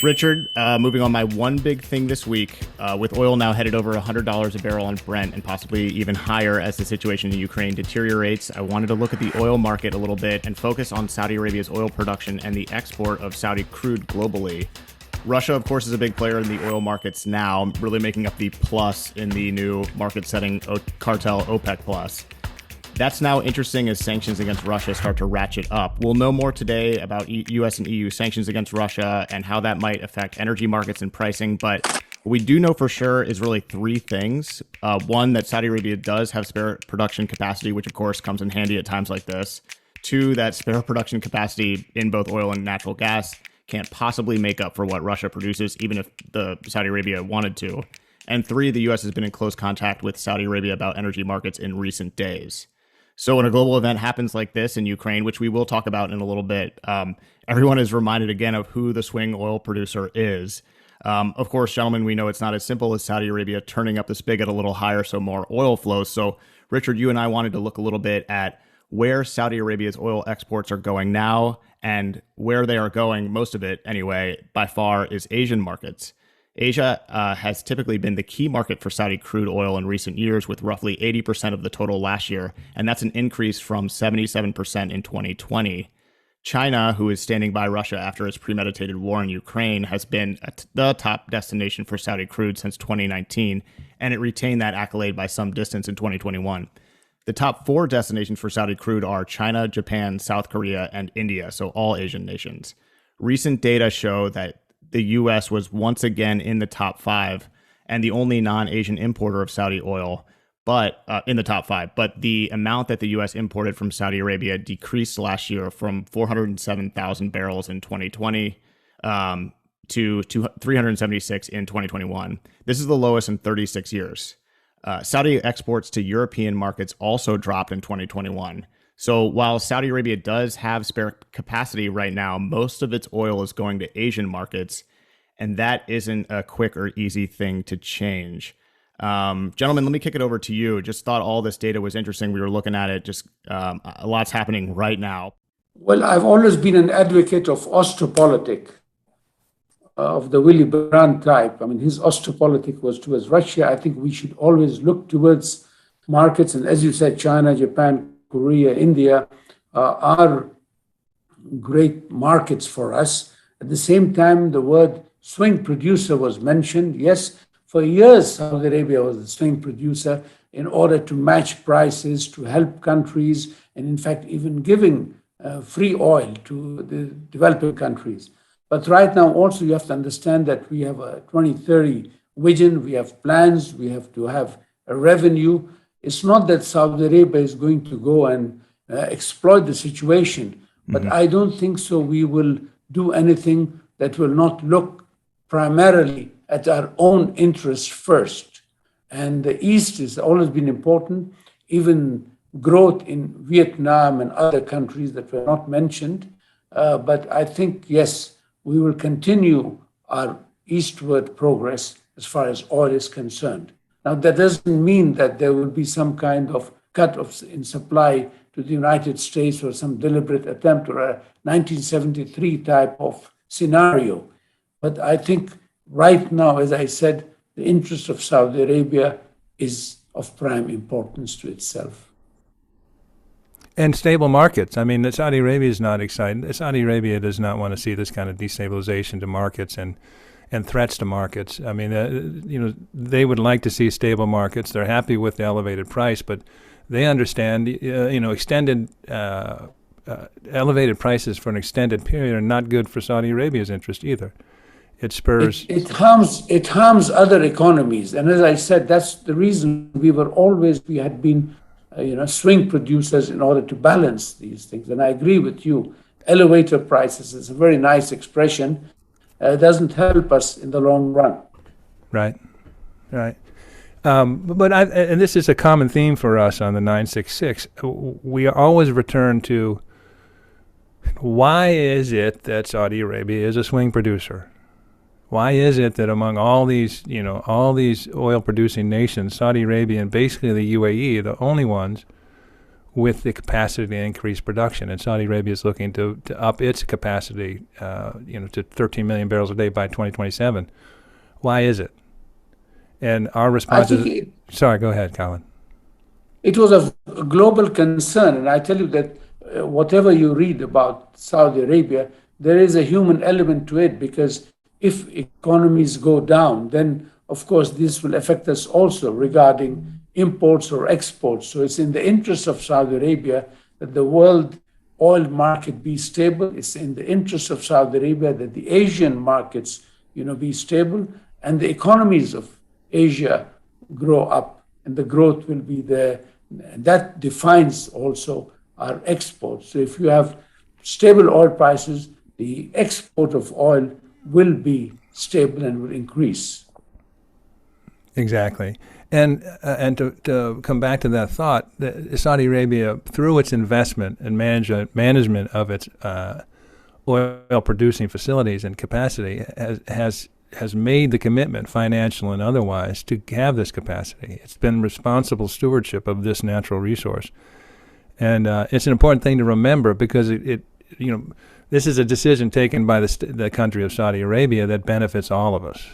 Richard, moving on, my one big thing this week, with oil now headed over $100 a barrel on Brent and possibly even higher as the situation in Ukraine deteriorates, I wanted to look at the oil market a little bit and focus on Saudi Arabia's oil production and the export of Saudi crude globally. Russia, of course, is a big player in the oil markets now, really making up the plus in the new market-setting cartel OPEC plus. That's now interesting as sanctions against Russia start to ratchet up. We'll know more today about U.S. and EU sanctions against Russia and how that might affect energy markets and pricing. But what we do know for sure is really three things. One, that Saudi Arabia does have spare production capacity, which of course comes in handy at times like this. Two, that spare production capacity in both oil and natural gas can't possibly make up for what Russia produces, even if the Saudi Arabia wanted to. And three, the U.S. has been in close contact with Saudi Arabia about energy markets in recent days. So when a global event happens like this in Ukraine, which we will talk about in a little bit, everyone is reminded again of who the swing oil producer is. Of course, gentlemen, we know it's not as simple as Saudi Arabia turning up the spigot a little higher so more oil flows. So, Richard, you and I wanted to look a little bit at where Saudi Arabia's oil exports are going now, and where they are going, most of it anyway, by far, is Asian markets. Asia has typically been the key market for Saudi crude oil in recent years, with roughly 80% of the total last year, and that's an increase from 77% in 2020. China, who is standing by Russia after its premeditated war in Ukraine, has been the top destination for Saudi crude since 2019, and it retained that accolade by some distance in 2021. The top four destinations for Saudi crude are China, Japan, South Korea, and India, so all Asian nations. Recent data show that the U.S. was once again in the top five and the only non-Asian importer of Saudi oil, but in the top five. But the amount that the U.S. imported from Saudi Arabia decreased last year from 407,000 barrels in 2020 to 376 in 2021. This is the lowest in 36 years. Saudi exports to European markets also dropped in 2021. So while Saudi Arabia does have spare capacity right now, most of its oil is going to Asian markets, and that isn't a quick or easy thing to change. Gentlemen, let me kick it over to you. Just thought all this data was interesting. We were looking at it. Just a lot's happening right now. Well, I've always been an advocate of Ostpolitik, of the Willy Brandt type. I mean, his Ostpolitik was towards Russia. I think we should always look towards markets. And as you said, China, Japan, Korea, India are great markets for us. At the same time, the word swing producer was mentioned. Yes, for years, Saudi Arabia was the swing producer in order to match prices, to help countries, and in fact, even giving free oil to the developing countries. But right now, also, you have to understand that we have a 2030 vision, we have plans, we have to have a revenue. It's not that Saudi Arabia is going to go and exploit the situation, but I don't think so. We will do anything that will not look primarily at our own interests first. And the East has always been important, even growth in Vietnam and other countries that were not mentioned. But I think, yes, we will continue our eastward progress as far as oil is concerned. Now, that doesn't mean that there will be some kind of cut in supply to the United States or some deliberate attempt or a 1973 type of scenario. But I think right now, as I said, the interest of Saudi Arabia is of prime importance to itself. And stable markets. I mean, Saudi Arabia is not excited. Saudi Arabia does not want to see this kind of destabilization to markets and threats to markets. I mean, they would like to see stable markets. They're happy with the elevated price, but they understand, extended elevated prices for an extended period are not good for Saudi Arabia's interest either. It spurs. It harms other economies, and as I said, that's the reason we had been, swing producers in order to balance these things. And I agree with you. Elevator prices is a very nice expression. Doesn't help us in the long run. Right. And this is a common theme for us on the 966. We always return to why is it that Saudi Arabia is a swing producer? Why is it that among all these oil producing nations, Saudi Arabia and basically the UAE, the only ones with the capacity to increase production. And Saudi Arabia is looking to up its capacity, to 13 million barrels a day by 2027. Why is it? And our response is... Sorry, go ahead, Colin. It was a global concern. And I tell you that whatever you read about Saudi Arabia, there is a human element to it, because if economies go down, then of course this will affect us also regarding imports or exports. So it's in the interest of Saudi Arabia that the world oil market be stable. It's in the interest of Saudi Arabia that the Asian markets, be stable, and the economies of Asia grow up, and the growth will be there. That defines also our exports. So if you have stable oil prices, the export of oil will be stable and will increase. Exactly. And to come back to that thought, Saudi Arabia, through its investment and management of its oil-producing facilities and capacity, has made the commitment, financial and otherwise, to have this capacity. It's been responsible stewardship of this natural resource, and it's an important thing to remember, because this is a decision taken by the country of Saudi Arabia that benefits all of us.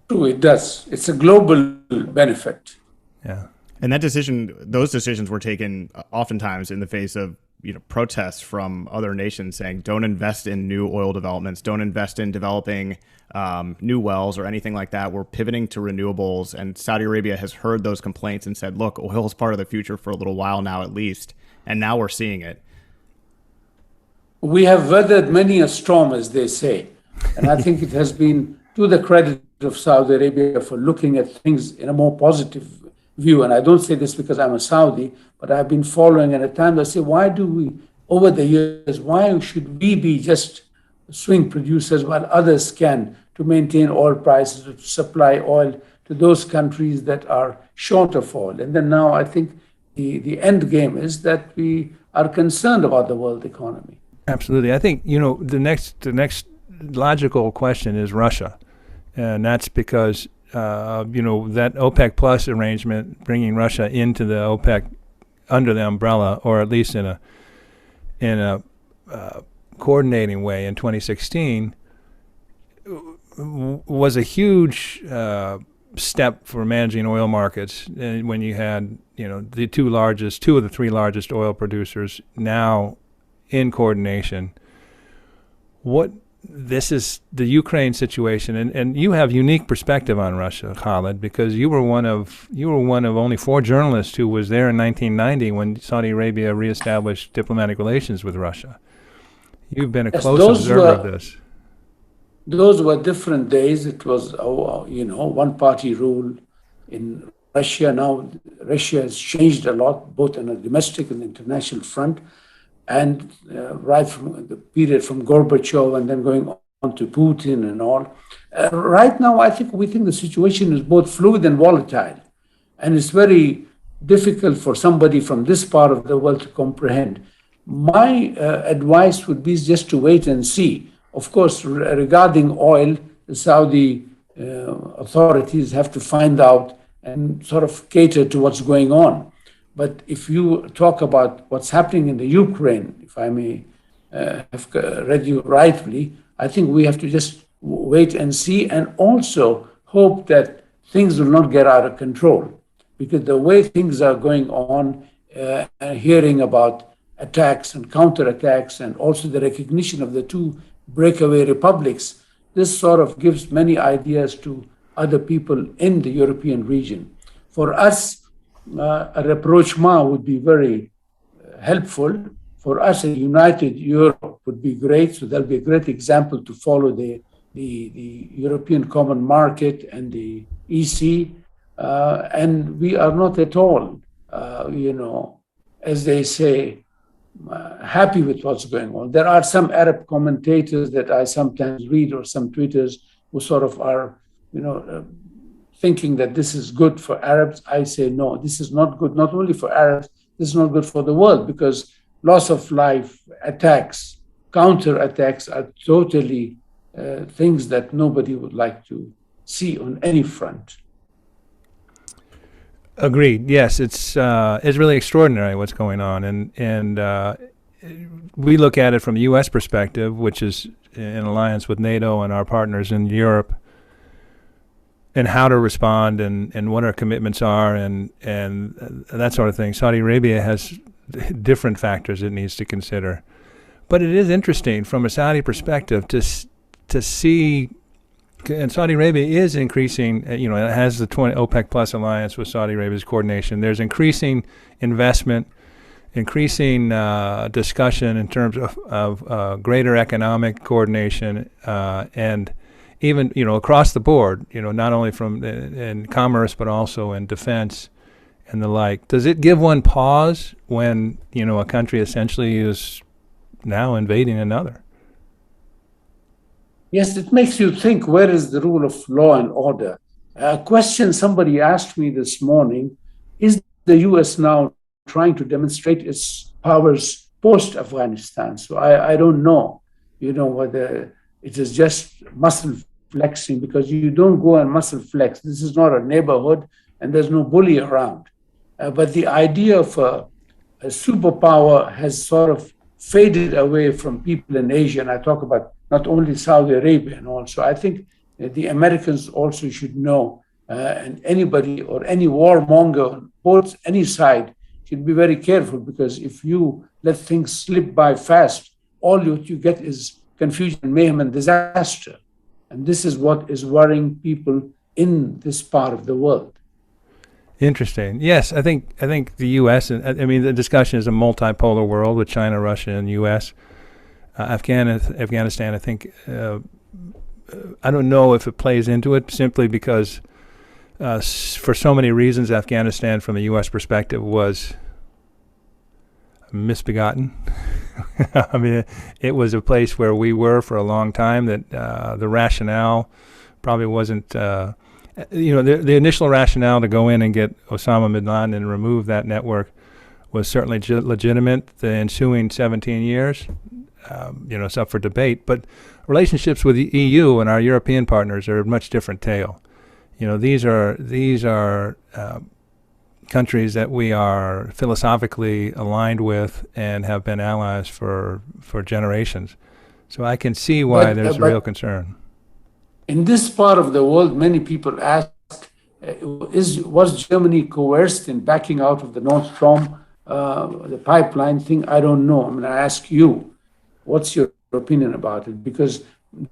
True, it does. It's a global benefit. Yeah. And those decisions were taken oftentimes in the face of protests from other nations saying, don't invest in new oil developments, don't invest in developing new wells or anything like that. We're pivoting to renewables. And Saudi Arabia has heard those complaints and said, look, oil is part of the future for a little while now at least. And now we're seeing it. We have weathered many a storm, as they say. And I think it has been to the credit of Saudi Arabia for looking at things in a more positive view. And I don't say this because I'm a Saudi, but I've been following, and at times I say, why do we, over the years, why should we be just swing producers while others can, to maintain oil prices, to supply oil to those countries that are short of oil? And then now I think the end game is that we are concerned about the world economy. Absolutely. I think, the next logical question is Russia. And that's because, that OPEC Plus arrangement, bringing Russia into the OPEC under the umbrella, or at least in a coordinating way in 2016, was a huge step for managing oil markets. And when you had, the two of the three largest oil producers now in coordination, this is the Ukraine situation, and you have unique perspective on Russia, Khalid, because you were one of only 4 journalists who was there in 1990 when Saudi Arabia reestablished diplomatic relations with Russia. You've been a close observer of this. Those were different days. It was, one-party rule in Russia. Now Russia has changed a lot, both on a domestic and international front. And right from the period from Gorbachev and then going on to Putin and all. Right now, we think the situation is both fluid and volatile. And it's very difficult for somebody from this part of the world to comprehend. My advice would be just to wait and see. Of course, regarding oil, the Saudi authorities have to find out and sort of cater to what's going on. But if you talk about what's happening in the Ukraine, if I may have read you rightly, I think we have to just wait and see, and also hope that things will not get out of control. Because the way things are going on, hearing about attacks and counterattacks, and also the recognition of the 2 breakaway republics, this sort of gives many ideas to other people in the European region. For us, a rapprochement would be very helpful. For us, a united Europe would be great. So that'll be a great example to follow the European Common Market and the EC. And we are not at all, as they say, happy with what's going on. There are some Arab commentators that I sometimes read, or some tweeters who sort of are, thinking that this is good for Arabs. I say, no, this is not good, not only for Arabs, this is not good for the world, because loss of life, attacks, counterattacks are totally things that nobody would like to see on any front. Agreed. Yes, it's really extraordinary what's going on, and we look at it from the U.S. perspective, which is in alliance with NATO and our partners in Europe, and how to respond and what our commitments are and that sort of thing. Saudi Arabia has different factors it needs to consider, but it is interesting from a Saudi perspective to see. And Saudi Arabia is increasing, it has the OPEC Plus alliance with Saudi Arabia's coordination. There's increasing investment, increasing discussion in terms of greater economic coordination, and even, across the board, not only from in commerce, but also in defense and the like. Does it give one pause when, a country essentially is now invading another? Yes, it makes you think, where is the rule of law and order? A question somebody asked me this morning, is the US now trying to demonstrate its powers post-Afghanistan? So I don't know, whether it is just muscle flexing, because you don't go and muscle flex. This is not a neighborhood and there's no bully around. But the idea of a superpower has sort of faded away from people in Asia. And I talk about not only Saudi Arabia and also. I think the Americans also should know, and anybody or any warmonger on both any side should be very careful, because if you let things slip by fast, all you get is confusion, mayhem, and disaster. And this is what is worrying people in this part of the world. Interesting. Yes, I think the U.S. the discussion is a multipolar world with China, Russia, and U.S. Afghanistan. I think I don't know if it plays into it simply because for so many reasons, Afghanistan, from the U.S. perspective, was misbegotten. I mean, it was a place where we were for a long time. That the rationale probably wasn't. The initial rationale to go in and get Osama bin Laden and remove that network was certainly legitimate. The ensuing 17 years, it's up for debate. But relationships with the EU and our European partners are a much different tale. These are countries that we are philosophically aligned with and have been allies for generations. So I can see why there's a real concern. In this part of the world, many people ask, was Germany coerced in backing out of the Nord Stream, the pipeline thing? I don't know. I ask you, what's your opinion about it? Because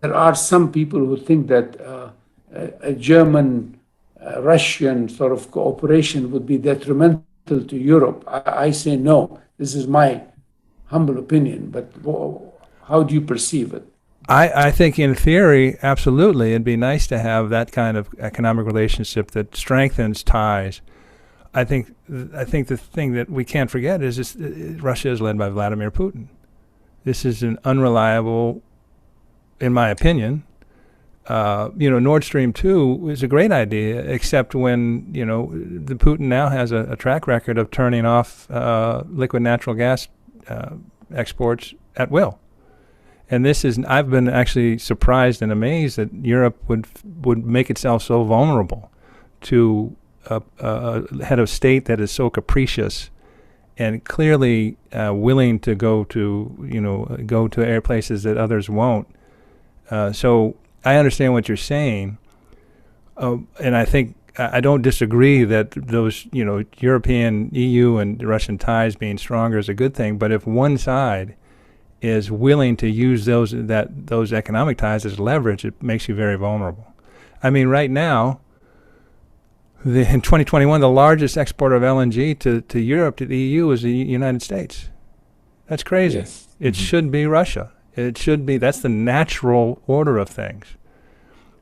there are some people who think that a German-Russian sort of cooperation would be detrimental to Europe. I say no. This is my humble opinion, but how do you perceive it? I think in theory, absolutely, it'd be nice to have that kind of economic relationship that strengthens ties. I think the thing that we can't forget is Russia is led by Vladimir Putin. This is an unreliable, in my opinion. Nord Stream 2 is a great idea, except when, the Putin now has a track record of turning off liquid natural gas exports at will. And I've been actually surprised and amazed that Europe would make itself so vulnerable to a head of state that is so capricious and clearly willing to go to air places that others won't. So I understand what you're saying, and I think I don't disagree that those European, EU, and Russian ties being stronger is a good thing. But if one side is willing to use those economic ties as leverage, it makes you very vulnerable. I mean, right now, in 2021, the largest exporter of LNG to Europe, to the EU, is the United States. That's crazy. Yes. It should be Russia. It should be. That's the natural order of things.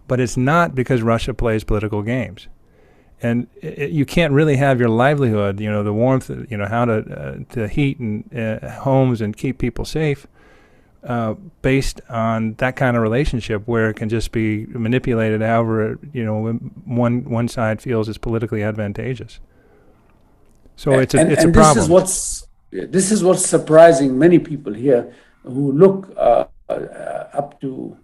But it's not, because Russia plays political games. And you can't really have your livelihood, the warmth, how to heat and homes and keep people safe, based on that kind of relationship where it can just be manipulated however one side feels is politically advantageous. So it's a problem. This is what's surprising many people here who look up to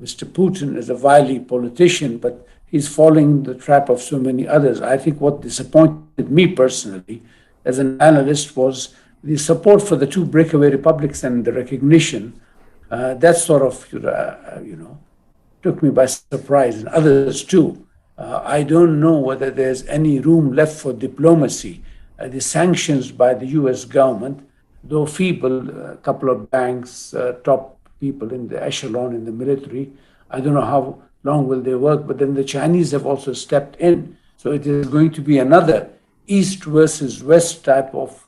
Mr. Putin as a wily politician, but he's falling the trap of so many others. I think what disappointed me personally as an analyst was the support for the two breakaway republics and the recognition. That sort of, took me by surprise, and others too. I don't know whether there's any room left for diplomacy. The sanctions by the US government, though feeble, a couple of banks, top people in the echelon in the military, I don't know how long will they work, but then the Chinese have also stepped in. So it is going to be another East versus West type of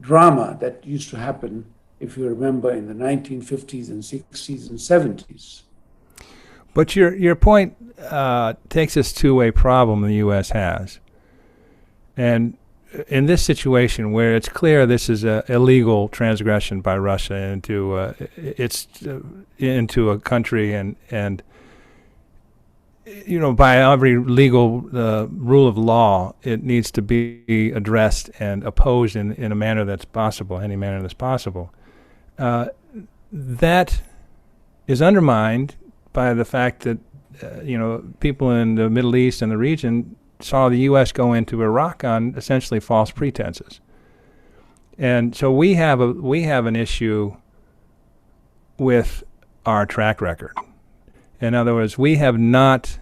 drama that used to happen, if you remember, in the 1950s and 60s and 70s. But your point takes us to a problem the U.S. has. And in this situation where it's clear this is an illegal transgression by Russia into a country and by every legal rule of law, it needs to be addressed and opposed in a manner that's possible, any manner that's possible. That is undermined by the fact that people in the Middle East and the region saw the U.S. go into Iraq on essentially false pretenses, and so we have an issue with our track record. In other words, we have not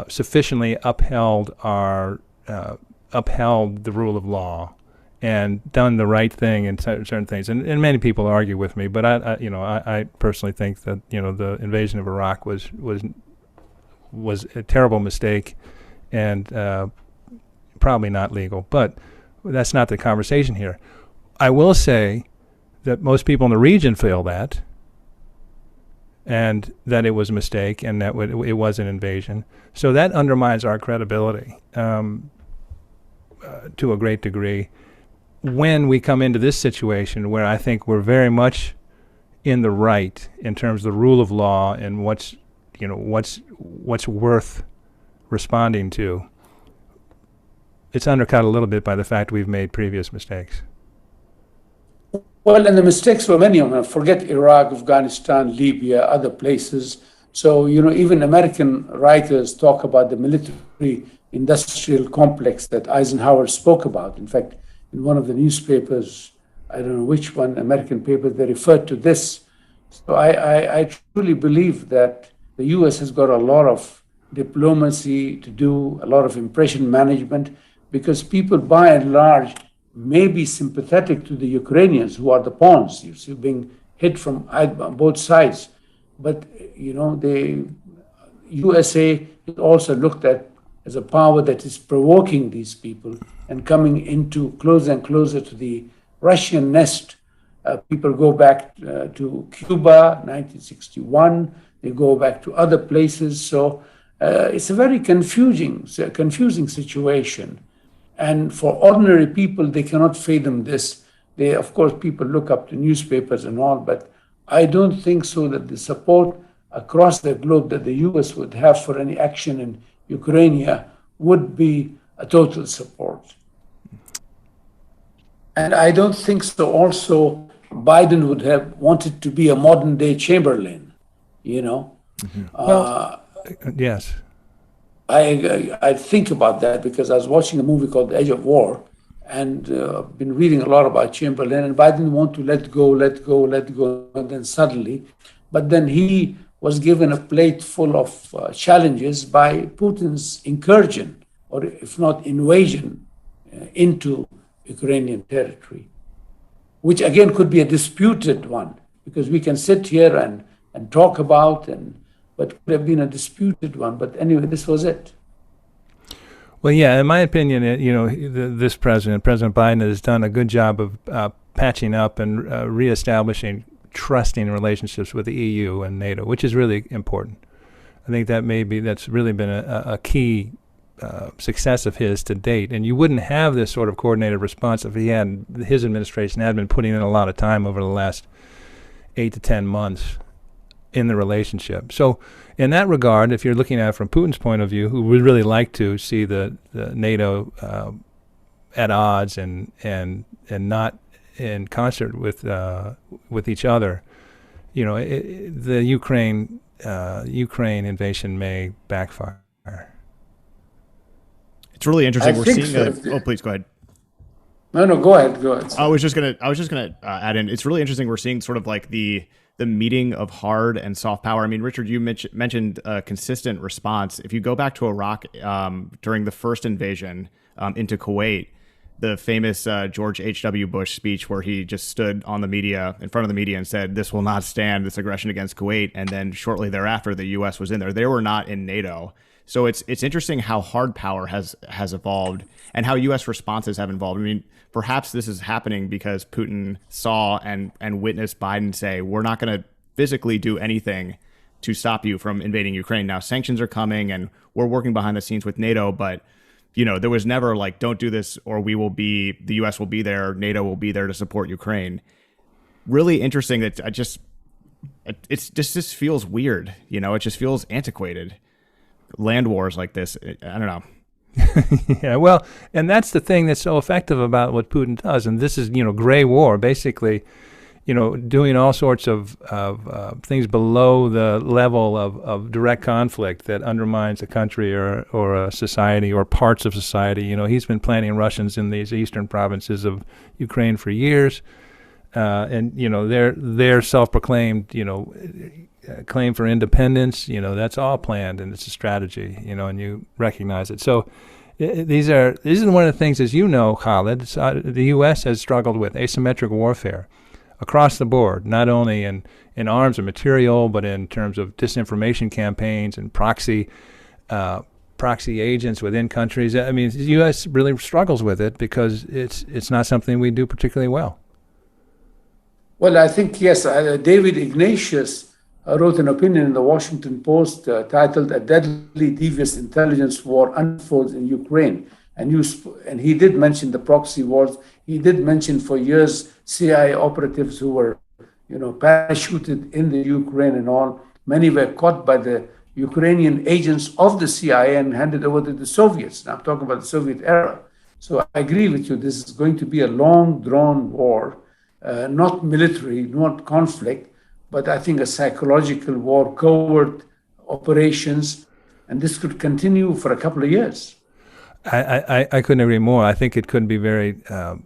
sufficiently upheld the rule of law and done the right thing in certain things. And many people argue with me, but I personally think that the invasion of Iraq was a terrible mistake and probably not legal. But that's not the conversation here. I will say that most people in the region feel that, and that it was a mistake, and that it was an invasion. So that undermines our credibility to a great degree when we come into this situation where I think we're very much in the right in terms of the rule of law and what's worth responding to. It's undercut a little bit by the fact we've made previous mistakes. Well, and the mistakes were many of them. Forget Iraq, Afghanistan, Libya, other places. So, even American writers talk about the military industrial complex that Eisenhower spoke about. In fact, in one of the newspapers, I don't know which one, American paper, they referred to this. So I truly believe that the U.S. has got a lot of diplomacy to do, a lot of impression management, because people by and large may be sympathetic to the Ukrainians, who are the pawns, you see, being hit from both sides. But, the USA is also looked at as a power that is provoking these people and coming into closer and closer to the Russian nest. People go back to Cuba, 1961. They go back to other places. So it's a very confusing situation. And for ordinary people, they cannot fathom this. Of course, people look up to newspapers and all, but I don't think so that the support across the globe that the U.S. would have for any action in Ukraine would be a total support. And I don't think so also Biden would have wanted to be a modern day Chamberlain, Mm-hmm. Yes. I think about that because I was watching a movie called The Edge of War and been reading a lot about Chamberlain, and Biden wanted to let go, and then suddenly, but then he was given a plate full of challenges by Putin's incursion, or if not invasion, into Ukrainian territory, which again could be a disputed one, because we can sit here and talk about, but could have been a disputed one. But anyway, this was it. Well, yeah, in my opinion, this President Biden, has done a good job of patching up and reestablishing trusting relationships with the EU and NATO, which is really important. I think that's really been a key success of his to date. And you wouldn't have this sort of coordinated response if his administration had been putting in a lot of time over the last 8 to 10 months in the relationship. So in that regard, if you're looking at it from Putin's point of view, who would really like to see the NATO at odds and not in concert with each other, the Ukraine invasion may backfire. It's really interesting. I We're think seeing so. oh, please go ahead. No, go ahead. Go ahead. I was just gonna add in. It's really interesting. We're seeing sort of like the meeting of hard and soft power. I mean, Richard, you mentioned a consistent response. If you go back to Iraq during the first invasion into Kuwait, the famous George H.W. Bush speech where he just stood on the media, in front of the media, and said, "This will not stand, this aggression against Kuwait." And then shortly thereafter, the U.S. was in there. They were not in NATO. So it's interesting how hard power has evolved and how U.S. responses have evolved. I mean, perhaps this is happening because Putin saw and witnessed Biden say, "We're not going to physically do anything to stop you from invading Ukraine." Now, sanctions are coming, and we're working behind the scenes with NATO, but there was never like, "Don't do this, or the U.S. will be there, NATO will be there to support Ukraine." Really interesting that it just feels weird. It just feels antiquated. Land wars like this, I don't know. Yeah, well, and that's the thing that's so effective about what Putin does. And this is, gray war, basically, doing all sorts of things below the level of direct conflict that undermines a country or a society or parts of society. He's been planting Russians in these eastern provinces of Ukraine for years. And, their self-proclaimed, claim for independence, that's all planned, and it's a strategy, and you recognize it. So these are one of the things, as you know, Khalid, the U.S. has struggled with asymmetric warfare across the board, not only in arms or material, but in terms of disinformation campaigns and proxy agents within countries. I mean, the U.S. really struggles with it because it's not something we do particularly well. Well, I think, yes, David Ignatius wrote an opinion in the Washington Post titled "A Deadly Devious Intelligence War Unfolds in Ukraine." And he did mention the proxy wars. He did mention for years CIA operatives who were, parachuted in the Ukraine and all. Many were caught by the Ukrainian agents of the CIA and handed over to the Soviets. Now I'm talking about the Soviet era. So I agree with you. This is going to be a long, drawn war, not military, not conflict, but I think a psychological war, covert operations, and this could continue for a couple of years. I couldn't agree more. I think it could be a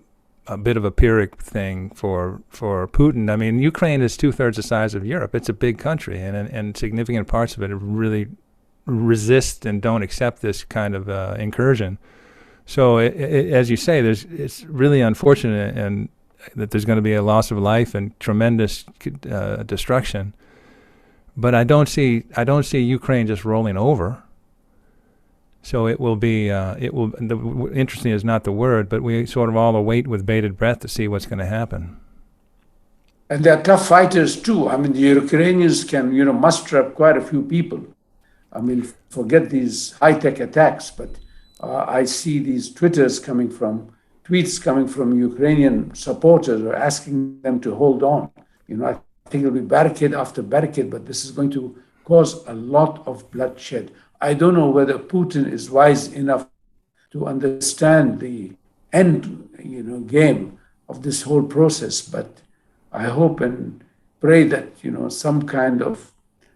bit of a Pyrrhic thing for Putin. I mean, Ukraine is 2/3 the size of Europe. It's a big country, and significant parts of it really resist and don't accept this kind of incursion. So, as you say, it's really unfortunate and that there's going to be a loss of life and tremendous destruction. But I don't see Ukraine just rolling over. So it will be, interesting is not the word, but we sort of all await with bated breath to see what's going to happen. And they're tough fighters too. I mean, the Ukrainians can, muster up quite a few people. I mean, forget these high-tech attacks, but I see these tweets coming from Ukrainian supporters are asking them to hold on. I think it'll be barricade after barricade, but this is going to cause a lot of bloodshed. I don't know whether Putin is wise enough to understand the end, game of this whole process, but I hope and pray that, some kind of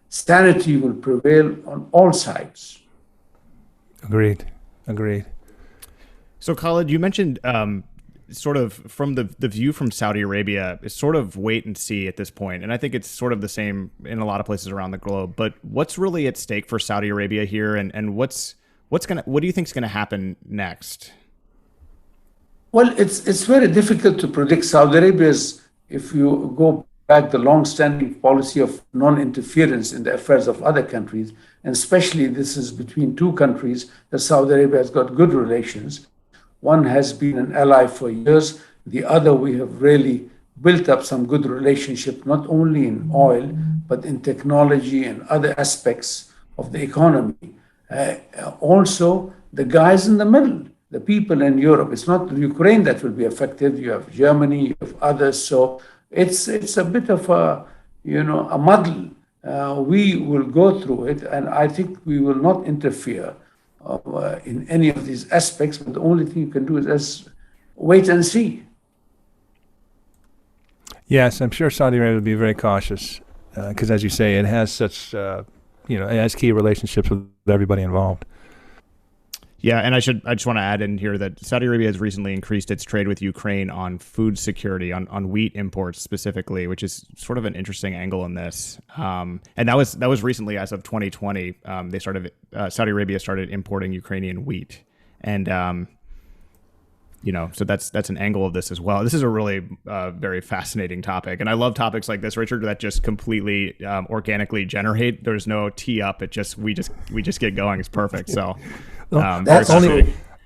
sanity will prevail on all sides. Agreed. So, Khalid, you mentioned sort of from the view from Saudi Arabia is sort of wait and see at this point. And I think it's sort of the same in a lot of places around the globe. But what's really at stake for Saudi Arabia here? And what do you think is going to happen next? Well, it's very difficult to predict. Saudi Arabia's, if you go back, the long-standing policy of non-interference in the affairs of other countries, and especially this is between two countries that Saudi Arabia has got good relations. One has been an ally for years. The other, we have really built up some good relationship, not only in oil, but in technology and other aspects of the economy. Also, the guys in the middle, the people in Europe. It's not Ukraine that will be affected. You have Germany, you have others. So it's a bit of a muddle. We will go through it, and I think we will not interfere in any of these aspects. But the only thing you can do is just wait and see. Yes, I'm sure Saudi Arabia will be very cautious because, as you say, it has such has key relationships with everybody involved. Yeah, and I just want to add in here that Saudi Arabia has recently increased its trade with Ukraine on food security, on wheat imports specifically, which is sort of an interesting angle in this. And that was recently, as of 2020, Saudi Arabia started importing Ukrainian wheat, and so that's an angle of this as well. This is a really very fascinating topic, and I love topics like this, Richard, that just completely organically generate. There's no tee up; we just get going. It's perfect. So. That's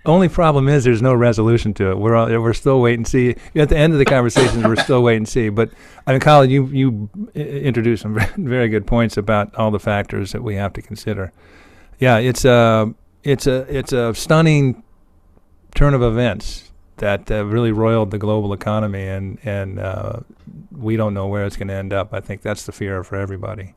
only problem is there's no resolution to it. We're still wait and see. At the end of the conversations, we're still wait and see. But I mean, Colin, you introduced some very good points about all the factors that we have to consider. Yeah, it's a stunning turn of events that really roiled the global economy, and we don't know where it's going to end up. I think that's the fear for everybody.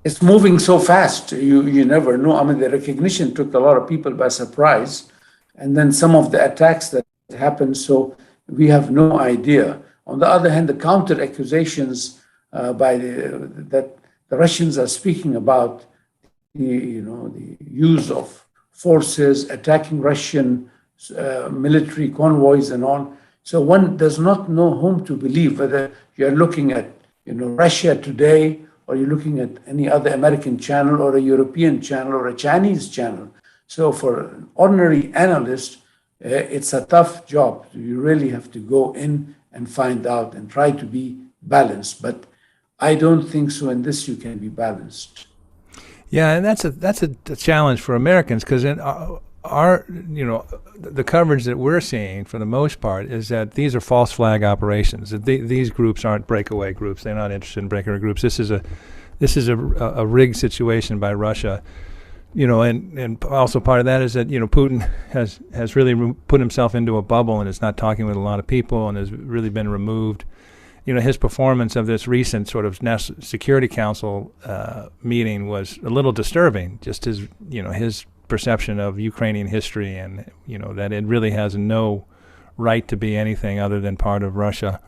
It's moving so fast, you never know. I mean, the recognition took a lot of people by surprise, and then some of the attacks that happened, so we have no idea. On the other hand, the counter accusations that the Russians are speaking about, the use of forces attacking Russian military convoys and all. So one does not know whom to believe, whether you're looking at Russia Today, or you're looking at any other American channel or a European channel or a Chinese channel. So for an ordinary analyst, it's a tough job. You really have to go in and find out and try to be balanced. But I don't think so. In this, you can be balanced. Yeah, and that's a challenge for Americans, because in our the coverage that we're seeing for the most part is that these are false flag operations. That these groups aren't breakaway groups. They're not interested in breakaway groups. This is a rigged situation by Russia. And also part of that is that Putin has really put himself into a bubble and is not talking with a lot of people and has really been removed. His performance of this recent sort of National Security Council meeting was a little disturbing. Just his perception of Ukrainian history, and that it really has no right to be anything other than part of Russia.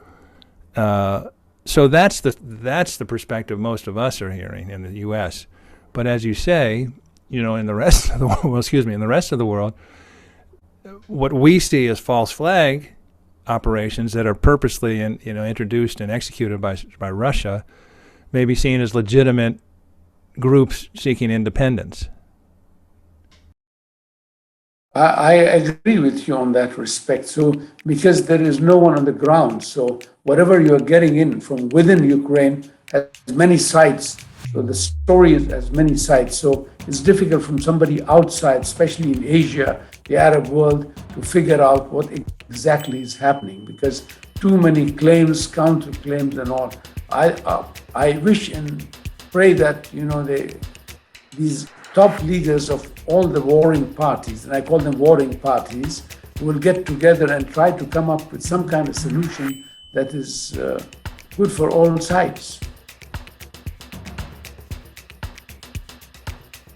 So that's the perspective most of us are hearing in the U.S. But as you say, in the rest of the world, in the rest of the world, what we see as false flag operations that are purposely introduced and executed by Russia may be seen as legitimate groups seeking independence. I agree with you on that respect. So, because there is no one on the ground, so whatever you're getting in from within Ukraine has many sides. So the story has many sides. So it's difficult from somebody outside, especially in Asia, the Arab world, to figure out what exactly is happening, because too many claims, counterclaims, and all. I wish and pray that these top leaders of all the warring parties, and I call them warring parties, will get together and try to come up with some kind of solution that is good for all sides.